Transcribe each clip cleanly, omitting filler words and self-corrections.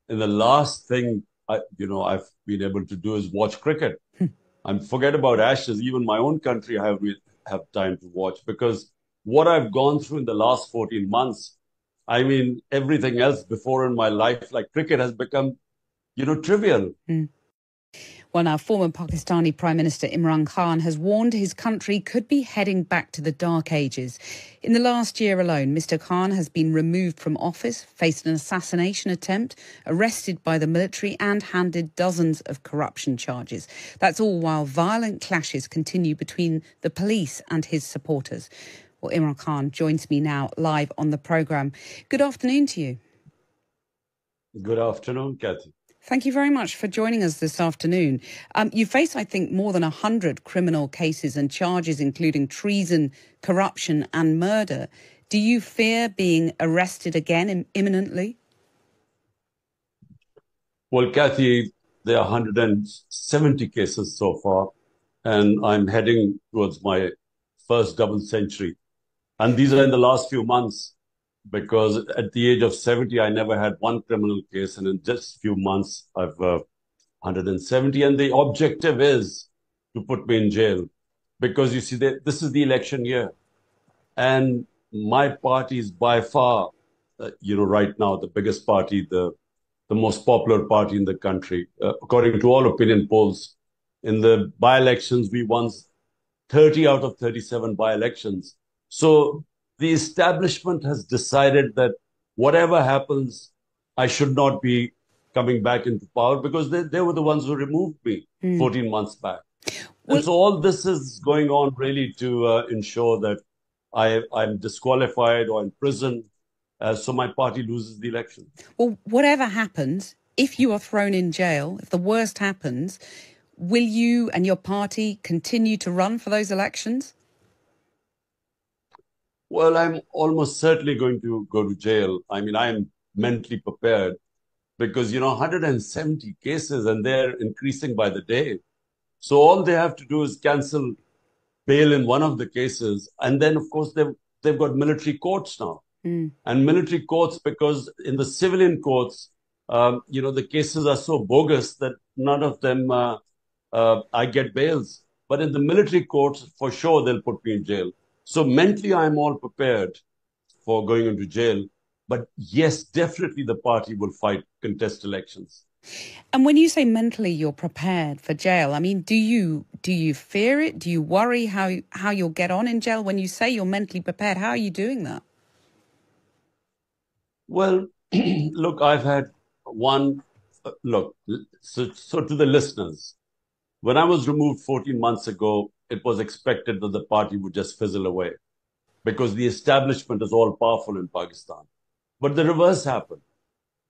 And the last thing I've been able to do is watch cricket. And forget about Ashes. Even my own country, I have time to watch because what I've gone through in the last 14 months, I mean, everything else before in my life, like cricket, has become, trivial. Mm. Well, now, former Pakistani Prime Minister Imran Khan has warned his country could be heading back to the dark ages. In the last year alone, Mr. Khan has been removed from office, faced an assassination attempt, arrested by the military and handed dozens of corruption charges. That's all while violent clashes continue between the police and his supporters. Well, Imran Khan joins me now live on the programme. Good afternoon to you. Good afternoon, Kathy. Thank you very much for joining us this afternoon. You face, I think, more than 100 criminal cases and charges, including treason, corruption and murder. Do you fear being arrested again imminently? Well, Kathy, there are 170 cases so far, and I'm heading towards my first double century. And these are in the last few months, because at the age of 70, I never had one criminal case. And in just a few months, I've 170. And the objective is to put me in jail because you see, this is the election year. And my party is by far, right now, the biggest party, the most popular party in the country, according to all opinion polls. In the by-elections, we won 30 out of 37 by-elections. So the establishment has decided that whatever happens, I should not be coming back into power because they were the ones who removed me 14 months back. And so all this is going on really to ensure that I'm disqualified or in prison, so my party loses the election. Well, whatever happens, if you are thrown in jail, if the worst happens, will you and your party continue to run for those elections? Well, I'm almost certainly going to go to jail. I mean, I am mentally prepared because, 170 cases and they're increasing by the day. So all they have to do is cancel bail in one of the cases. And then, of course, they've got military courts now. And military courts, because in the civilian courts, the cases are so bogus that none of them, I get bails. But in the military courts, for sure, they'll put me in jail. So mentally, I'm all prepared for going into jail. But yes, definitely the party will fight contest elections. And when you say mentally you're prepared for jail, I mean, do you fear it? Do you worry how you'll get on in jail? When you say you're mentally prepared, how are you doing that? Well, look, I've had one look. So to the listeners, when I was removed 14 months ago, it was expected that the party would just fizzle away because the establishment is all powerful in Pakistan. But the reverse happened.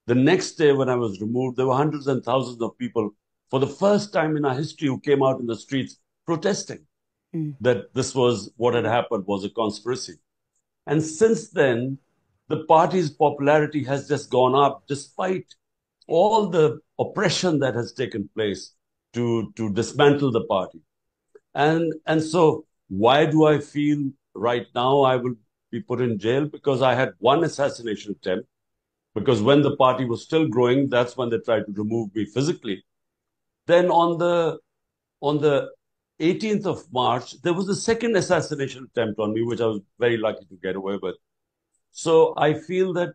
The next day when I was removed, there were hundreds and thousands of people for the first time in our history who came out in the streets protesting that this was what had happened was a conspiracy. And since then, the party's popularity has just gone up despite all the oppression that has taken place to dismantle the party. And so why do I feel right now I will be put in jail? Because I had one assassination attempt. Because when the party was still growing, that's when they tried to remove me physically. Then on the 18th of March, there was a second assassination attempt on me, which I was very lucky to get away with. So I feel that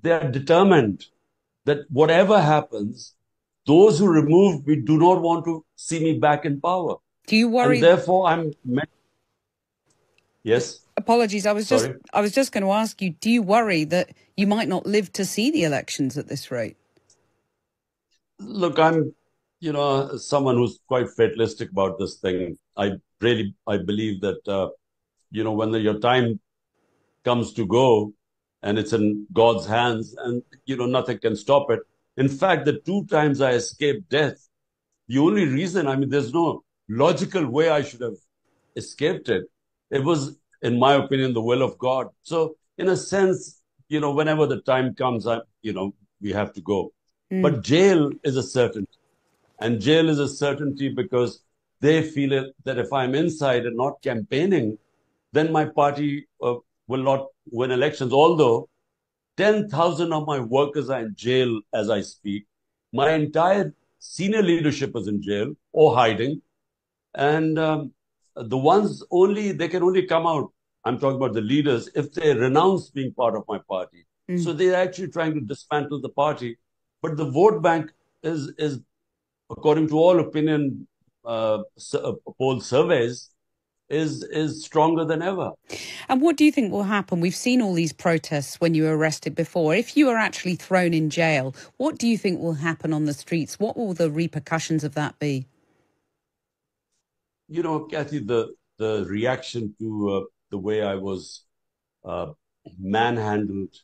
they are determined that whatever happens, those who removed me do not want to see me back in power. Do you worry? And therefore, Yes. Apologies. I was just going to ask you, do you worry that you might not live to see the elections at this rate? Look, I'm, someone who's quite fatalistic about this thing. I believe that, when your time comes to go and it's in God's hands and, nothing can stop it. In fact, the two times I escaped death, the only reason, there's no logical way I should have escaped it. It was, in my opinion, the will of God. So in a sense, whenever the time comes, we have to go. But jail is a certainty. And jail is a certainty because they feel it that if I'm inside and not campaigning, then my party will not win elections. Although 10,000 of my workers are in jail as I speak. My entire senior leadership is in jail or hiding. And the ones only, they can only come out, I'm talking about the leaders, if they renounce being part of my party. Mm. So they're actually trying to dismantle the party. But the vote bank is according to all opinion poll surveys, is stronger than ever. And what do you think will happen? We've seen all these protests when you were arrested before. If you are actually thrown in jail, what do you think will happen on the streets? What will the repercussions of that be? You know, Kathy, the reaction to the way I was uh, manhandled,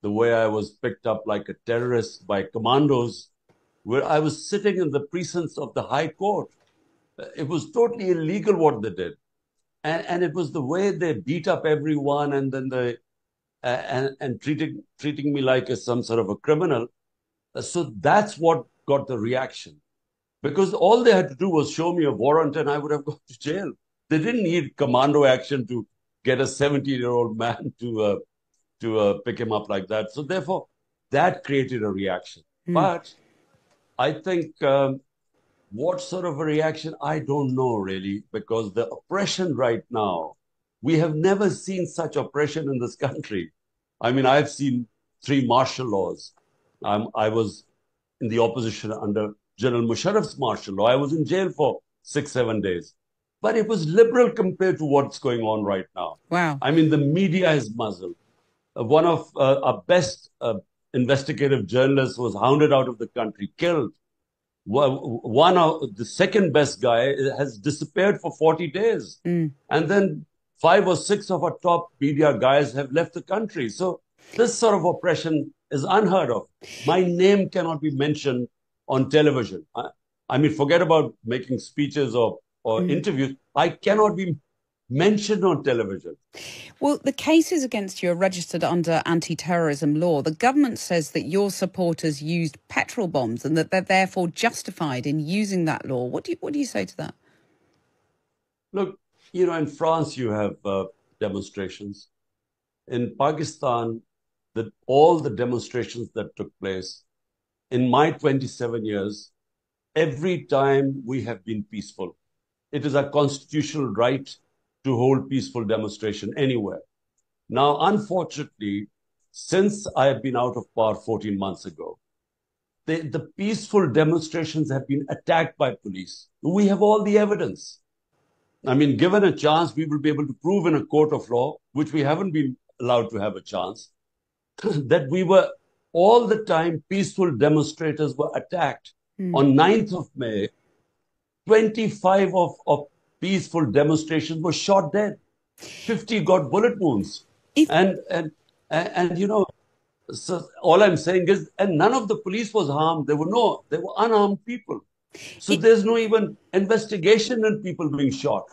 the way I was picked up like a terrorist by commandos, where I was sitting in the precincts of the High Court. It was totally illegal what they did. And it was the way they beat up everyone and then and treating me like some sort of a criminal. So that's what got the reaction. Because all they had to do was show me a warrant and I would have gone to jail. They didn't need commando action to get a 17-year-old man to pick him up like that. So therefore, that created a reaction. Mm. But I think what sort of a reaction, I don't know really, because the oppression right now, we have never seen such oppression in this country. I mean, I've seen three martial laws. I was in the opposition under General Musharraf's martial law. I was in jail for 6, 7 days. But it was liberal compared to what's going on right now. Wow. I mean, the media is muzzled. One of our best investigative journalists was hounded out of the country, killed. One of the second best guy has disappeared for 40 days. Mm. And then 5 or 6 of our top media guys have left the country. So this sort of oppression is unheard of. My name cannot be mentioned on television. I mean, forget about making speeches or interviews. I cannot be mentioned on television. Well, the cases against you are registered under anti-terrorism law. The government says that your supporters used petrol bombs and that they're therefore justified in using that law. What do you say to that? Look, you know, in France, you have demonstrations. In Pakistan, all the demonstrations that took place in my 27 years, every time we have been peaceful. It is our constitutional right to hold peaceful demonstration anywhere. Now, unfortunately, since I have been out of power 14 months ago, the peaceful demonstrations have been attacked by police. We have all the evidence. I mean, given a chance, we will be able to prove in a court of law, which we haven't been allowed to have a chance, that we were all the time peaceful demonstrators were attacked. On 9th of May, 25 of peaceful demonstrations were shot dead. 50 got bullet wounds. If And you know, so all I'm saying is, and none of the police was harmed. They were unarmed people. So it, there's no even investigation in people being shot.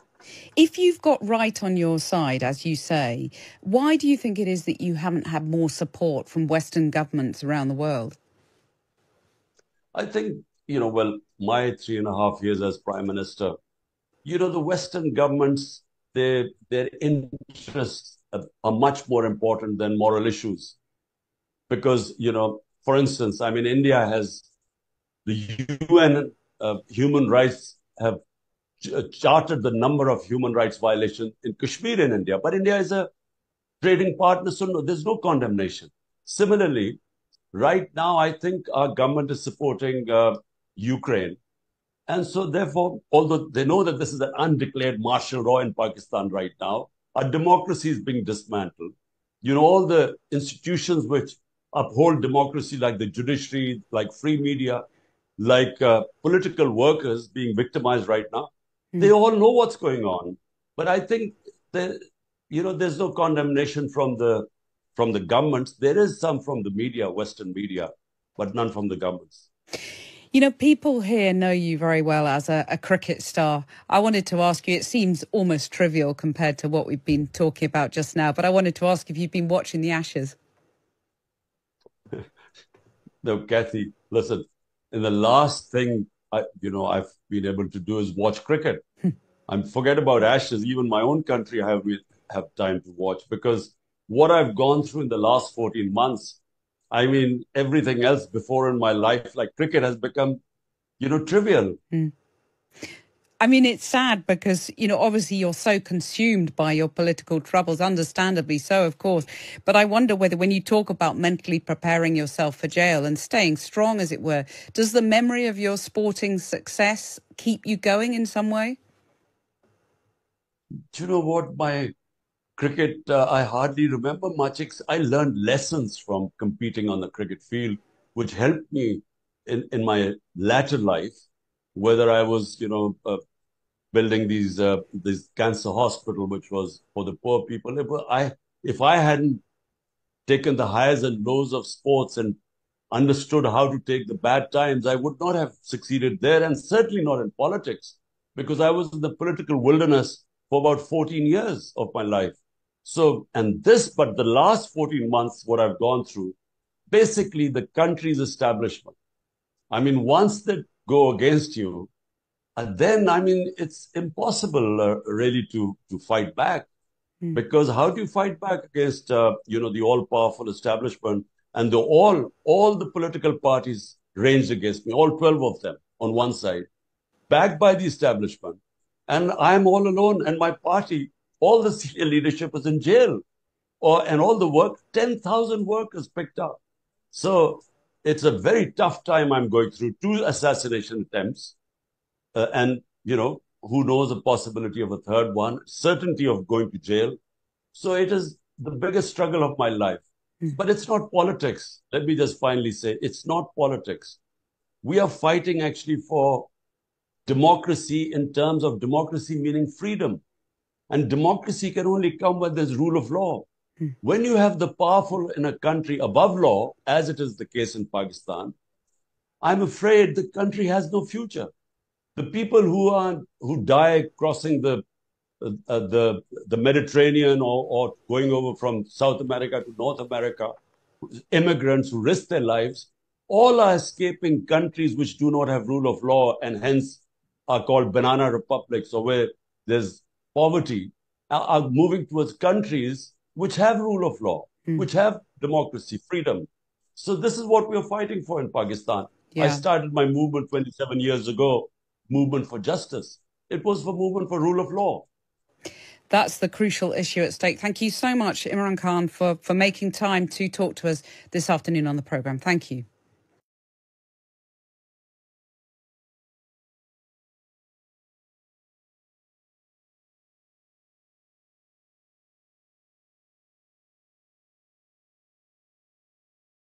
if you've got right on your side, as you say, why do you think it is that you haven't had more support from Western governments around the world? I think, you know, well, my 3.5 years as prime minister, you know, the Western governments, their interests are much more important than moral issues. Because, you know, for instance, I mean, India has the UN human rights have charted the number of human rights violations in Kashmir in India. But India is a trading partner, so no, there's no condemnation. Similarly, right now, I think our government is supporting Ukraine. And so, therefore, although they know that this is an undeclared martial law in Pakistan right now, our democracy is being dismantled. You know, all the institutions which uphold democracy, like the judiciary, like free media, like political workers being victimized right now, they all know what's going on. But I think that, you know, there's no condemnation from the governments. There is some from the media, Western media, but none from the governments. You know, people here know you very well as a cricket star. I wanted to ask you, it seems almost trivial compared to what we've been talking about just now, but I wanted to ask if you've been watching the Ashes. No, Kathy, listen, in the last thing I've been able to do is watch cricket. I'm forget about Ashes. Even my own country, I have time to watch because what I've gone through in the last 14 months, I mean, everything else before in my life, like cricket, has become, trivial. Mm. I mean, it's sad because, obviously you're so consumed by your political troubles, understandably so, of course. But I wonder whether when you talk about mentally preparing yourself for jail and staying strong, as it were, does the memory of your sporting success keep you going in some way? Do you know what? My cricket, I hardly remember much. I learned lessons from competing on the cricket field, which helped me in my latter life, whether I was, building this cancer hospital, which was for the poor people. If I hadn't taken the highs and lows of sports and understood how to take the bad times, I would not have succeeded there, and certainly not in politics, because I was in the political wilderness for about 14 years of my life. But the last 14 months, what I've gone through, basically the country's establishment. I mean, once they go against you, then, I mean, it's impossible really to fight back. Mm. Because how do you fight back against, the all-powerful establishment, and all the political parties ranged against me, all 12 of them on one side, backed by the establishment, and I'm all alone, and my party, all the senior leadership is in jail, and all the work, 10,000 workers picked up. So it's a very tough time I'm going through. Two assassination attempts, and who knows the possibility of a third one, certainty of going to jail. So it is the biggest struggle of my life. Mm. But it's not politics. Let me just finally say, it's not politics. We are fighting actually for democracy, in terms of democracy meaning freedom. And democracy can only come when there's rule of law. Mm. When you have the powerful in a country above law, as it is the case in Pakistan, I'm afraid the country has no future. The people who die crossing the Mediterranean, or going over from South America to North America, immigrants who risk their lives, all are escaping countries which do not have rule of law, and hence are called banana republics, or where there's poverty, are moving towards countries which have rule of law, Mm. which have democracy, freedom. So this is what we're fighting for in Pakistan. I Yeah. started my movement 27 years ago, movement for justice. It was for movement for rule of law. That's the crucial issue at stake. Thank you so much, Imran Khan, for making time to talk to us this afternoon on the programme. Thank you.